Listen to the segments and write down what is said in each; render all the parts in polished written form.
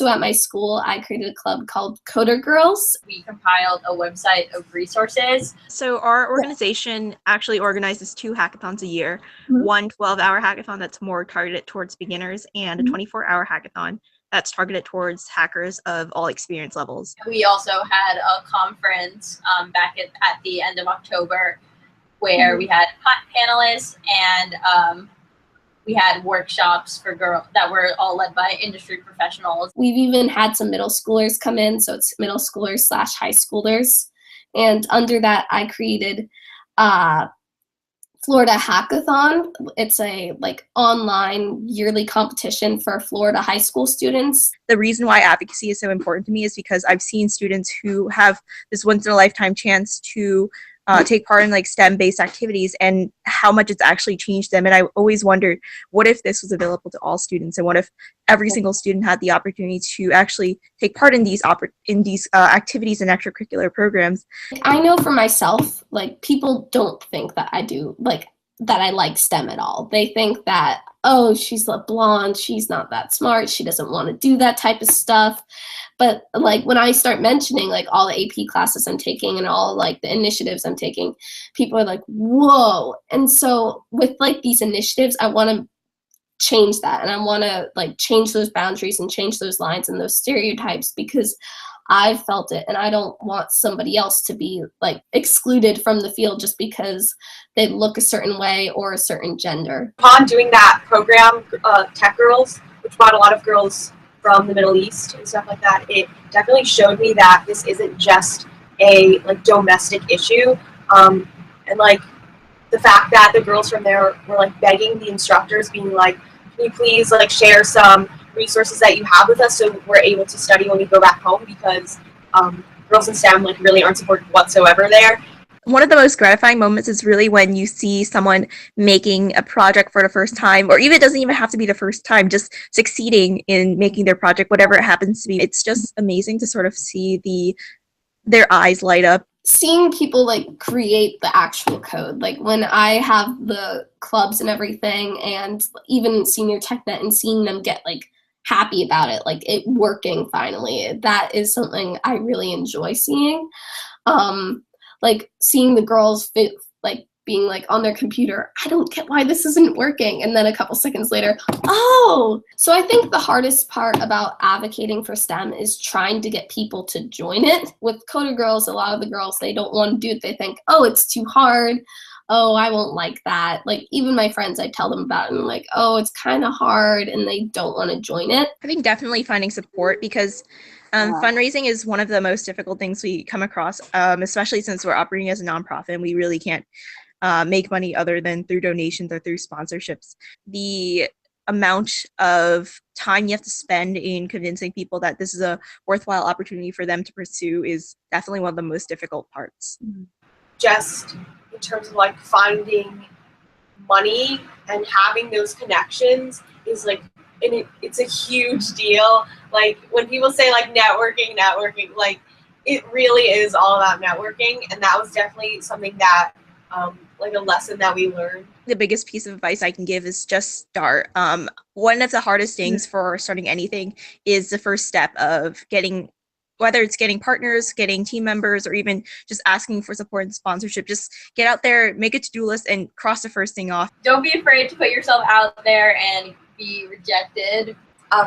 So at my school, I created a club called Coder Girls. We compiled a website of resources. So our organization actually organizes 2 hackathons a year, one 12-hour hackathon that's more targeted towards beginners and a 24-hour hackathon that's targeted towards hackers of all experience levels. We also had a conference back at the end of October where we had panelists and we had workshops for girls that were all led by industry professionals. We've even had some middle schoolers come in, so it's middle schoolers / high schoolers. And under that, I created Florida Hackathon. It's a online yearly competition for Florida high school students. The reason why advocacy is so important to me is because I've seen students who have this once in a lifetime chance to take part in STEM-based activities and how much it's actually changed them. And I always wondered, what if this was available to all students, and what if every single student had the opportunity to actually take part in these activities and extracurricular programs? I know for myself, people don't think that I do that I like STEM at all. They think that, oh, she's blonde, she's not that smart, she doesn't want to do that type of stuff. But when I start mentioning all the AP classes I'm taking and all the initiatives I'm taking, people are like, whoa. And so with these initiatives, I want to change that, and I want to change those boundaries and change those lines and those stereotypes, because I've felt it, and I don't want somebody else to be excluded from the field just because they look a certain way or a certain gender. Upon doing that program, Tech Girls, which brought a lot of girls from the Middle East and stuff like that, it definitely showed me that this isn't just a domestic issue. And the fact that the girls from there were begging the instructors, being like, can you please share some resources that you have with us so we're able to study when we go back home, because girls in STEM really aren't supported whatsoever there. One of the most gratifying moments is really when you see someone making a project for the first time, or even it doesn't even have to be the first time, just succeeding in making their project, whatever it happens to be. It's just amazing to sort of see their eyes light up. Seeing people create the actual code, when I have the clubs and everything, and even senior TechNet, and seeing them get happy about it, it working finally, that is something I really enjoy seeing. Seeing the girls being on their computer, I don't get why this isn't working, and then a couple seconds later, oh! So I think the hardest part about advocating for STEM is trying to get people to join it. With Coder Girls, a lot of the girls, they don't want to do it. They think, oh, it's too hard. Oh, I won't like that. Even my friends, I tell them about it, and oh, it's kind of hard, and they don't want to join it. I think definitely finding support, because fundraising is one of the most difficult things we come across, especially since we're operating as a nonprofit and we really can't make money other than through donations or through sponsorships. The amount of time you have to spend in convincing people that this is a worthwhile opportunity for them to pursue is definitely one of the most difficult parts. Just in terms of like finding money and having those connections is like, and it's a huge deal. Like when people say like networking, like it really is all about networking. And that was definitely something that like a lesson that we learned. The biggest piece of advice I can give is just start. One of the hardest things for starting anything is the first step of getting, whether it's getting partners, getting team members, or even just asking for support and sponsorship. Just get out there, make a to-do list, and cross the first thing off. Don't be afraid to put yourself out there and be rejected.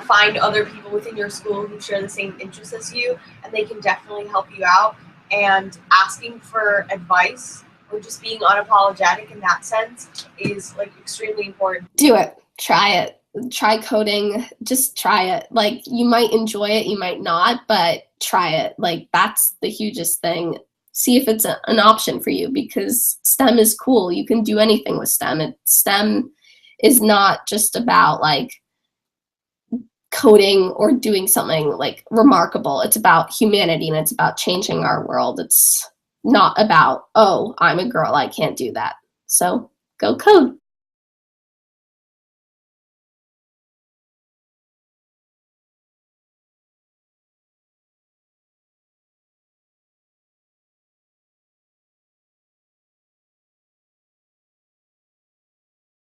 Find other people within your school who share the same interests as you, and they can definitely help you out. And asking for advice or just being unapologetic in that sense is like extremely important. Do it. Try it. Try coding. Just try it. Like you might enjoy it, you might not, but try it. Like that's the hugest thing. See if it's an option for you, because STEM is cool. You can do anything with STEM. STEM is not just about like coding or doing something like remarkable. It's about humanity, and it's about changing our world. It's not about, oh, I'm a girl, I can't do that. So go code.